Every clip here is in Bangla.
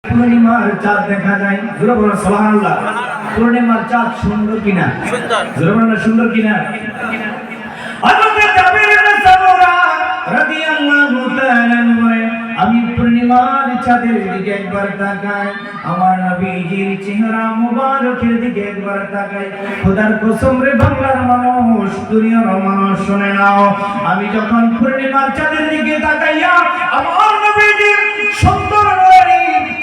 পূর্ণিমার চাঁদ দেখা যায়, জোরে বলো সুবহানাল্লাহ। পূর্ণিমার চাঁদ সুন্দর কিনা? জোরে বলো সুন্দর কিনা? হযরত জাবির ইবনে সামুরা রাদিয়াল্লাহু তাআলা বলেন, আমি পূর্ণিমার চাঁদের দিকে একবার তাকাই, আমার নবীজির চেহারা মুবারকের দিকে একবার তাকাই। খোদার কসম রে বাংলার মানুষ, দুনিয়ার মানুষ শুনে নাও, আমি যখন পূর্ণিমার চাঁদের দিকে তাকাইয়া আমার নবীজির সুন্দর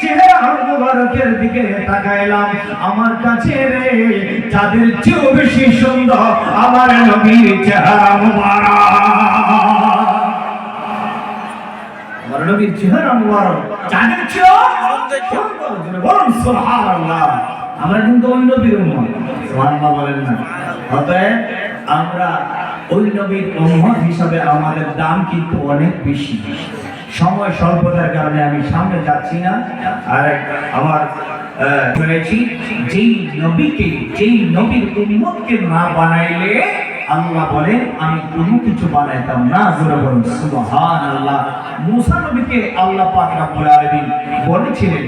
চেহারা মুবারকের দিকে তাকাইলাম, আমার কাছে রে চাঁদের চেয়েও বেশি সুন্দর আমার নবীর চেহারা মুবারক। আমার নবীর চেহারা মুবারক চাঁদের চেয়েও সুন্দর, বলুন সুবহানাল্লাহ। আমরা কিন্তু ওই নবীর উম্মত, সুবহানাল্লাহ বলেন না? অতএব আমরা ওই নবীর উম্মত হিসাবে আমাদের দাম কিন্তু অনেক বেশি। সময় স্বল্পতার কারণে আমি সামনে যাচ্ছি না। আর আমার শুনেছি, যেই নবীকে, যেই নবীর উম্মতকে না বানাইলে আল্লাহ বলেন আমি কোনো কিছু বানাইতাম না। জোরে বলুন সুবহানাল্লাহ। মুসা নবীকে আল্লাহ পাক রব্বুল আলামিন বলেছিলেন,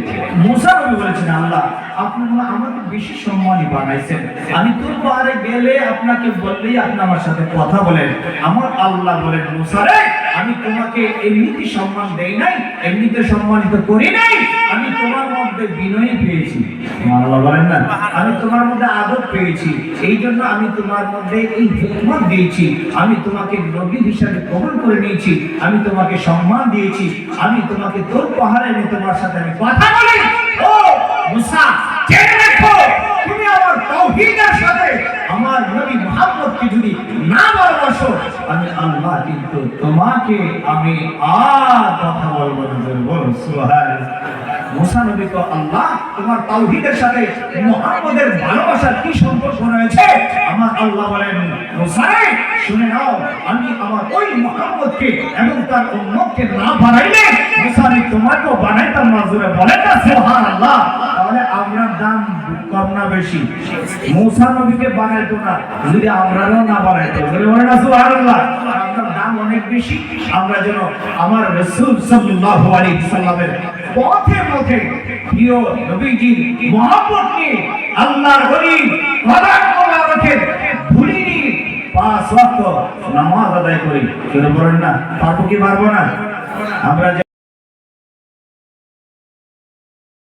মুসা নবী বলেছেন, আল্লাহ আপনি আমাকে বেশি সম্মানী বানাইছেন, আমি তোর পাহাড়ে গেলে আপনাকে বললেই আপনি আমার সাথে কথা বলেন। আমার আল্লাহ বলেন, মুসা রে আমি তোমাকে এমনিতে সম্মান দেই নাই, এমনিতে সম্মানিত করি নাই, আমি তোমার মধ্যে বিনয় পেয়েছি। আল্লাহ বলেন না, আমি তোমার মধ্যে আদব পেয়েছি, এই জন্য আমি তোমার মধ্যে এই হিকমত দিয়েছি, আমি তোমাকে নবী হিসাবে কবুল করে নিয়েছি, আমি তোমাকে সম্মান দিয়েছি, আমি তোমাকে তোর পাহাড়ে এনে তোমার সাথে আমি কথা বলি। ও মুসা, জেনে রাখো, তুমি আমার তাওহীদের সাথে আমার নবী মুহাম্মদকে যদি না ভালোবাসো, আমি আল্লাহ কিন্তু তোমাকে আমি আর কথা বলবো না। বলো সুবহানাল্লাহ। মুসা নবী তো আল্লাহ তোমার তাওহীদের সাথে মুহাম্মদের ভালোবাসার কি সম্পর্ক রয়েছে? আমার আল্লাহ বলেন, মুসা শুনে নাও, আমি আমার ওই মুহাম্মদকে এবং তার উম্মতকে না বানাইলে মুসা আমি তোমাকেও বানাইতাম না। জোরে বলেন না সুবহানাল্লাহ। তাহলে আমরা দাম কম না বেশি? মুসা নবীকে বানাইতো না যদি আমরাও না বানাইতো। জোরে বলেন না সুবহানাল্লাহ। আপনার দাম অনেক বেশি। আমরা যেন আমার রাসূল সাল্লাল্লাহু আলাইহি সাল্লামের পথে পথে প্রিয় নবীজির মহব্বত নিয়ে আল্লাহর ওলি কদম মোবারকের ধুলি নিয়ে 5 ওয়াক্ত নামাজ আদায় করি। কেন বলেন না? পারবো কি পারবো না? আমরা